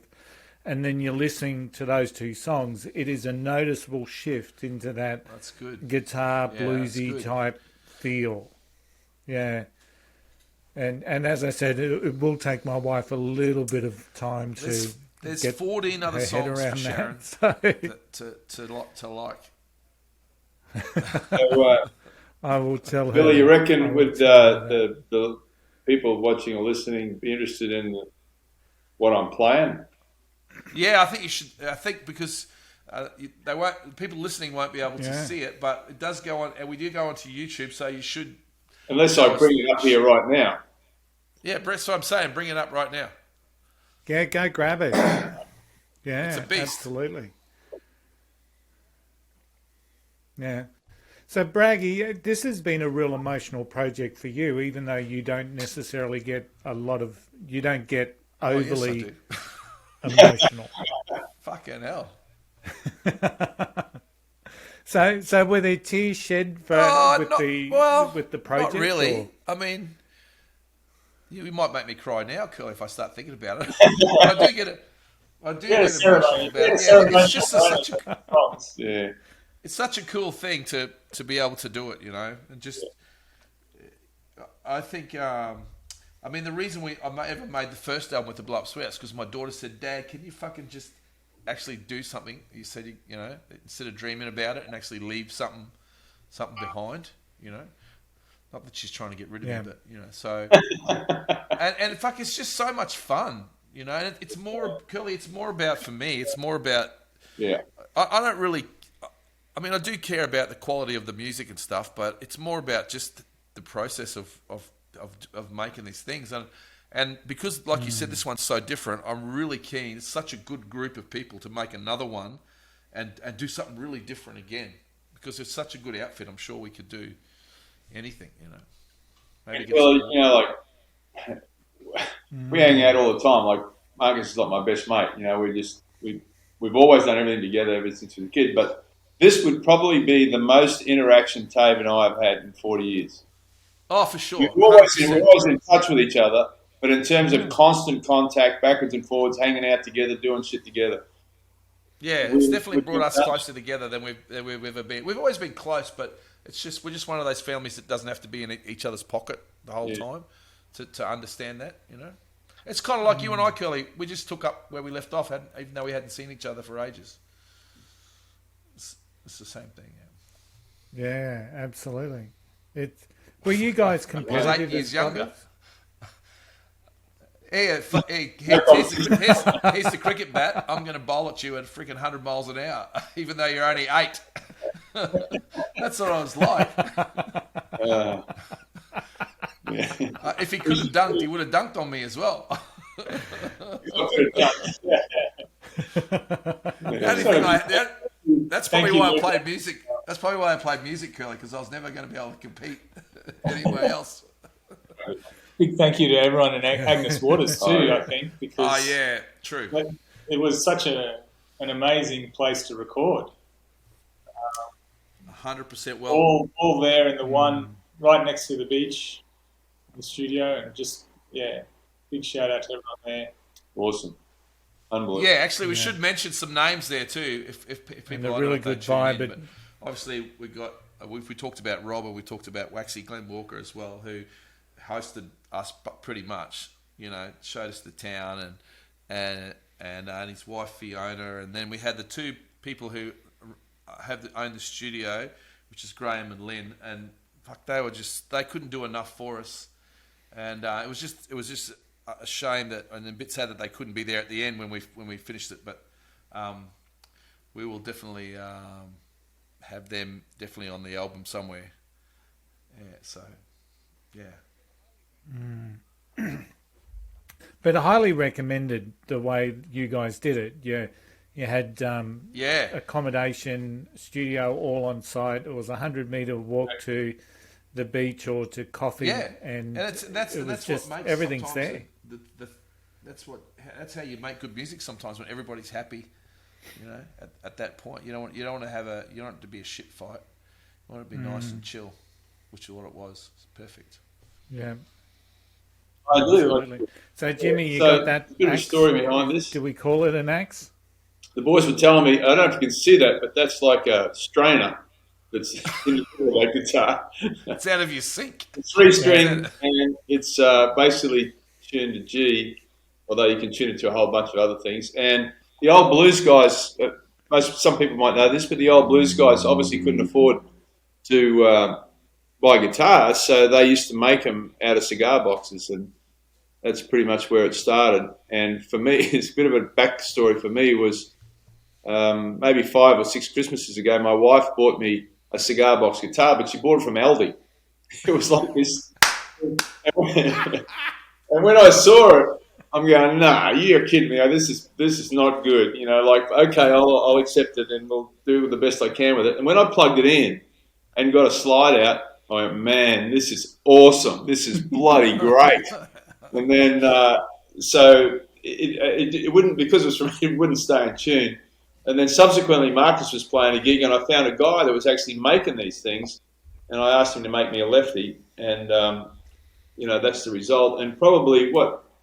and then you're listening to those two songs, it is a noticeable shift into that That's good. guitar bluesy type feel. Yeah. And as I said, it will take my wife a little bit of time to There's get 14 other her head songs around for Sharon to like. So, I will tell her. Billy, you reckon would the people watching or listening be interested in what I'm playing? Yeah, I think you should. I think because they won't. People listening won't be able to see it, but it does go on, and we do go onto YouTube, so you should. Unless I bring it up here right now. Yeah, Brett. So I'm saying, bring it up right now. Yeah, go grab it. Yeah, It's a beast. Absolutely. Yeah. So, Braggy, this has been a real emotional project for you, even though you don't necessarily get you don't get overly emotional. Fucking hell. So were there tears shed with the project? Not really. Or? I mean, you might make me cry now, Curly, if I start thinking about it. I do get it. I do get emotional about it. Yeah, it's just it's such a cool thing to be able to do it, and just I think I mean the reason I ever made the first album with the Blow Up Sweats because my daughter said, "Dad, can you fucking just actually do something?" You said, instead of dreaming about it and actually leave something behind, Not that she's trying to get rid of me, but so and fuck, it's just so much fun, And it's more, Curly. It's more about, for me. It's more about. Yeah. I don't really. I mean, I do care about the quality of the music and stuff, but it's more about just the process of making these things. And because, like you said, this one's so different, I'm really keen. It's such a good group of people to make another one and do something really different again. Because it's such a good outfit, I'm sure we could do anything, Maybe we hang out all the time. Like, Marcus is like my best mate. We've always done everything together ever since we were a kid. But this would probably be the most interaction Tave and I have had in 40 years. Oh, for sure. We're always in touch with each other, but in terms of constant contact, backwards and forwards, hanging out together, doing shit together. Yeah, it's definitely brought us closer together than we've ever been. We've always been close, but we're just one of those families that doesn't have to be in each other's pocket the whole time to understand that, It's kind of like you and I, Curly. We just took up where we left off, even though we hadn't seen each other for ages. It's the same thing, Yeah, absolutely. Were you guys competitive? I was 8 years younger. Here's the cricket bat. I'm going to bowl at you at freaking 100 miles an hour, even though you're only 8. That's what I was like. If he could have dunked, he would have dunked on me as well. That's probably why I played music. That's probably why I played music, Curly, because I was never going to be able to compete anywhere else. Big thank you to everyone in Agnes Waters too, I think, because true. It was such an amazing place to record. 100% well. All there in the one right next to the beach, the studio, and just big shout out to everyone there. Awesome. Unbelievable. Yeah, actually, we should mention some names there too, if people are really good vibe. But obviously, we talked about Robert, we talked about Waxy Glenn Walker as well, who hosted us pretty much. Showed us the town and his wife Fiona, and then we had the two people who own the studio, which is Graham and Lynn, and fuck, they couldn't do enough for us, and it was just a shame that, and a bit sad that they couldn't be there at the end when we finished it. But we will definitely have them definitely on the album somewhere. Yeah. So, yeah. But I highly recommended the way you guys did it. You had accommodation, studio, all on site. It was a 100-meter walk to the beach or to coffee, and that's just what makes everything's there. That's how you make good music sometimes, when everybody's happy. You know, at that point, you don't want it to be a shit fight. You want it to be nice and chill, which is what it was. It's perfect. Yeah. I do. So Jimmy, you got that? A bit of a story behind this. Do we call it an axe? The boys were telling me, I don't know if you can see that, but that's like a strainer that's in the middle of that guitar. It's out of your sync. It's 3-string, and it's basically tuned to G, although you can tune it to a whole bunch of other things. And the old blues guys, some people might know this, but the old blues guys obviously couldn't afford to buy guitars, so they used to make them out of cigar boxes, and that's pretty much where it started. And for me, it's a bit of a backstory for me was maybe 5 or 6 Christmases ago, my wife bought me a cigar box guitar, but she bought it from Aldi. It was like this. And when I saw it, I'm going, nah, you're kidding me. This is not good. You know, like, okay, I'll accept it and we'll do the best I can with it. And when I plugged it in and got a slide out, I went, man, this is awesome. This is bloody great. And then, so it wouldn't, because it was from, it wouldn't stay in tune. And then subsequently, Marcus was playing a gig, and I found a guy that was actually making these things, and I asked him to make me a lefty, and you know, that's the result. And probably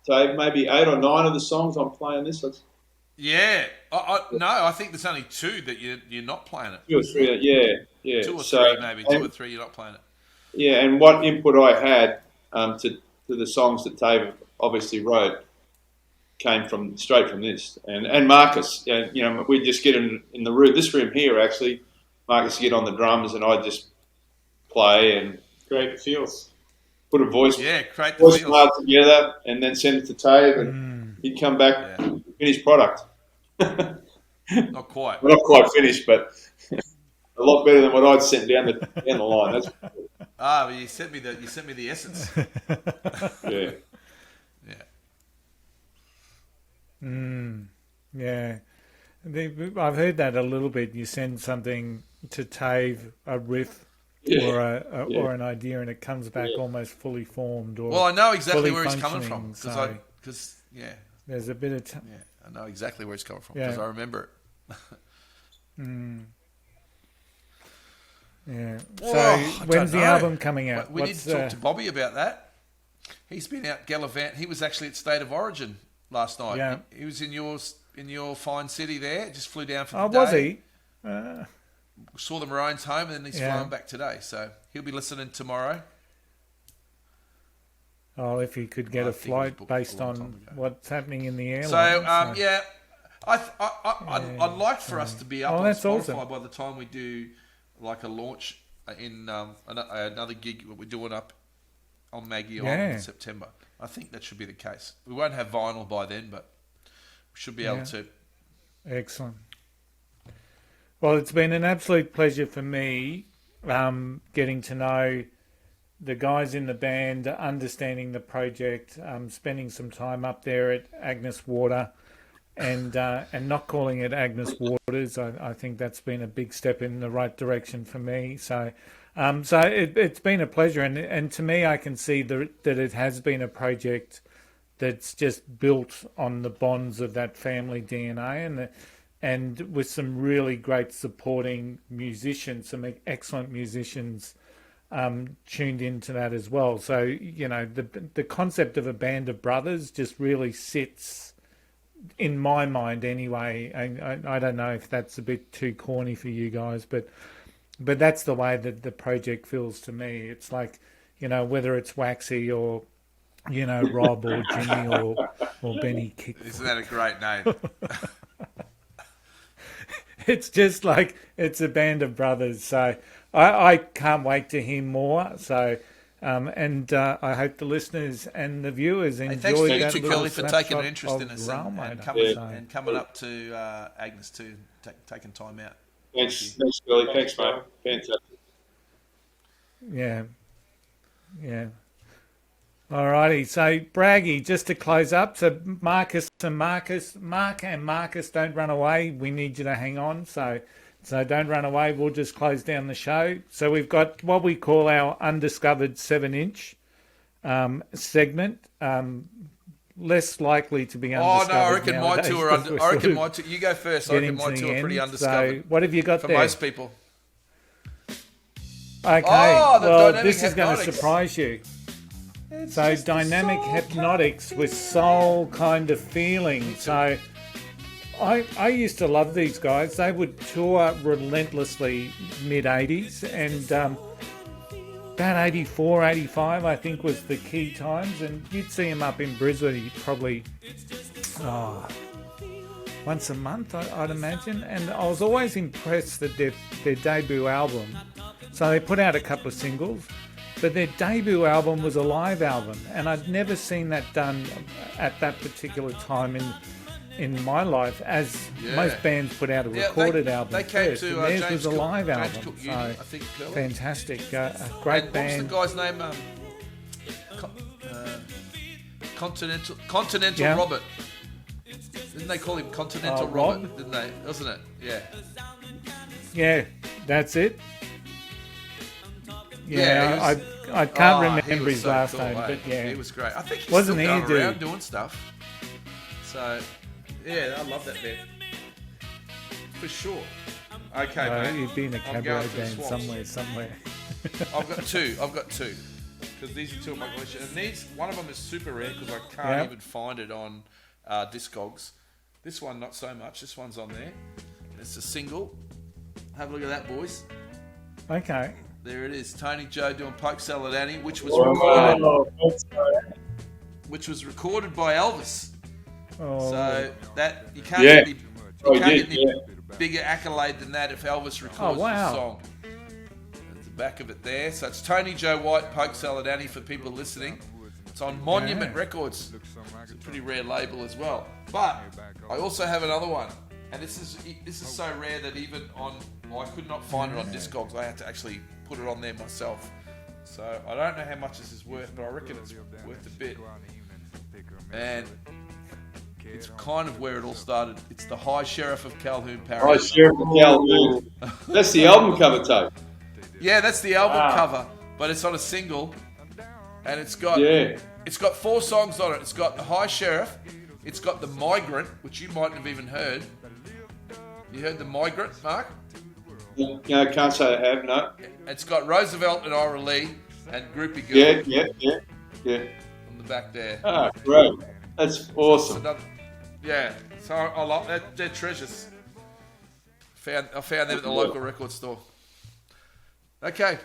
Tave, maybe 8 or 9 of the songs I'm playing this. Yeah, I think there's only 2 that you're not playing it. 2 or 3, yeah. 2 or 3 maybe, 2 or 3 you're not playing it. Yeah, and what input I had to the songs that Tave obviously wrote came straight from this, and Marcus. You know, we just get in the room, this room here actually. Marcus would get on the drums, and I just play and create the feels. Put a voice create the feels together, and then send it to Tave, and he'd come back, finished product. Not quite. Well, not quite finished, but a lot better than what I'd sent down the line. That's but you sent me the essence. Yeah. Yeah. I've heard that a little bit. You send something to Tave, a riff or an idea, and it comes back almost fully formed. Well, I know exactly where he's coming from because there's a bit of I know exactly where he's coming from because I remember it. Yeah. So when's the album coming out? We need to talk to Bobby about that. He's been out gallivanting. He was actually at State of Origin last night. Yeah. He was in your fine city there. Just flew down for the day. Was he? Saw the Maroons home, and then he's flown back today. So he'll be listening tomorrow. Oh, if he could get a flight based on what's happening in the airline. So I'd like for us to be up on Spotify by the time we do like a launch in another gig that we're doing up on Maggie Island in September. I think that should be the case. We won't have vinyl by then, but we should be able to. Excellent. Well, it's been an absolute pleasure for me getting to know the guys in the band, understanding the project, spending some time up there at Agnes Water, and not calling it Agnes Waters. I think that's been a big step in the right direction for me. So it's been a pleasure, and to me, I can see that it has been a project that's just built on the bonds of that family DNA, and with some really great supporting musicians, some excellent musicians tuned into that as well. So, you know, the concept of a band of brothers just really sits, in my mind anyway. I don't know if that's a bit too corny for you guys, but that's the way that the project feels to me. It's like, you know, whether it's Waxy or, you know, Rob or Jimmy or Benny Kick. Isn't that a great name? It's just like, it's a band of brothers. So I can't wait to hear more. So, I hope the listeners and the viewers enjoyed that. Thanks to Kelly for taking an interest in us and coming up to Agnes too, taking time out. Thanks, Kelly. Thanks, mate. Fantastic. Yeah. Alrighty, so Braggy, just to close up, so Mark and Marques don't run away. We need you to hang on, so don't run away. We'll just close down the show. So we've got what we call our Undiscovered 7-inch segment. Less likely to be undiscovered. Oh no, I reckon nowadays, I reckon my two. You go first. I reckon my two are pretty undiscovered. So what have you got for there? most people? Okay, well, this is going to surprise you. So dynamic hypnotics with soul kind of feeling. So I used to love these guys. They would tour relentlessly mid-80s and about 84, 85 I think was the key times, and you'd see them up in Brisbane probably once a month I'd imagine, and I was always impressed that their debut album, so they put out a couple of singles, but their debut album was a live album, and I'd never seen that done at that particular time in my life, as most bands put out a recorded album. They came first, to and theirs James was a live album. Cook Uni, So I think, Curly. fantastic, a great and band. What's the guy's name? Continental Robert. Didn't they call him Continental Robert? Rob? Didn't they? Wasn't it? Yeah. Yeah, that's it. Yeah, I can't he remember was his so last cool, name, eh? but yeah, he was great. I think he's Wasn't still he, going dude? around doing stuff. So, yeah, I love that band for sure. Okay, mate. He'd be in a I'm cabaret going to the band swamps. somewhere. I've got two. Because these are two of my collections. And one of them is super rare because I can't even find it on Discogs. This one, not so much. This one's on there. It's a single. Have a look at that, boys. Okay. There it is. Tony Joe doing Poke Salad Annie, which was recorded by Elvis. Oh. So that you can't get any bigger accolade than that if Elvis records the song. There's the back of it there. So it's Tony Joe White, Poke Salad Annie for people listening. It's on Monument Records. It's a pretty rare label as well. But I also have another one, and this is so rare that even I could not find it on Discogs. I had to actually put it on there myself. So I don't know how much this is worth, but I reckon it's worth a bit. And it's kind of where it all started. It's the High Sheriff of Calhoun parody. High Sheriff of Calhoun. That's the album cover, Tave. Yeah, that's the album cover, but it's on a single, and it's got 4 songs on it. It's got the High Sheriff, it's got the Migrant, which you mightn't have even heard. You heard the Migrant, Mark? No, can't say I have, no. It's got Roosevelt and Ira Lee and Groupie Girl. Yeah. On the back there. Ah, great. That's awesome. So I like that. They're treasures. I found them at the local record store. Okay.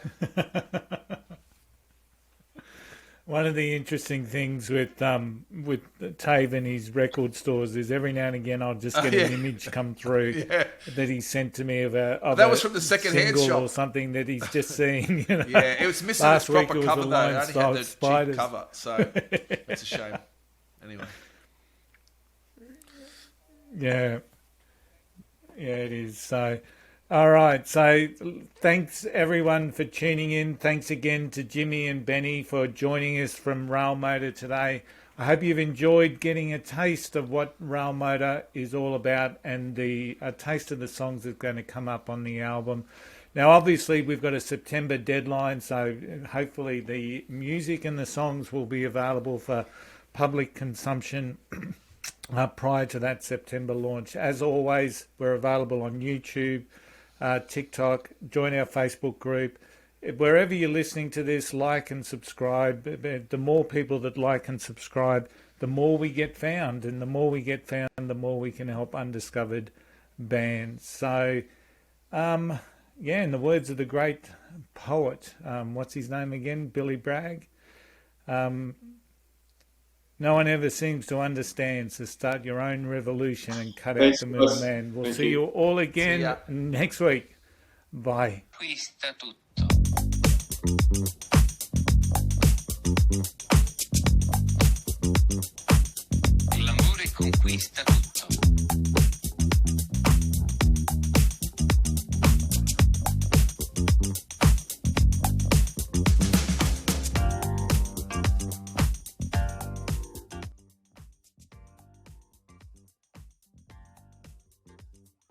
One of the interesting things with Tave and his record stores is every now and again I'll just get an image come through that he sent to me of that was from the second-hand shop or something that he's just seen. You know? Yeah, it was missing its proper cover though. It only had the Spiders. cheap cover, so it's a shame. Anyway. Yeah, it is. So, all right. So, thanks everyone for tuning in. Thanks again to Jimmy and Benny for joining us from Railmotor today. I hope you've enjoyed getting a taste of what Railmotor is all about and a taste of the songs that are going to come up on the album. Now, obviously, we've got a September deadline, so hopefully the music and the songs will be available for public consumption prior to that September launch. As always, we're available on YouTube, TikTok. Join our Facebook group. Wherever you're listening to this, like and subscribe. The more people that like and subscribe, the more we get found. And the more we get found, the more we can help undiscovered bands. So, in the words of the great poet, what's his name again? Billy Bragg. No one ever seems to understand, so start your own revolution and cut out the middleman. We'll see you all again next week. Bye. Conquista tutto. L'amore conquista tutto.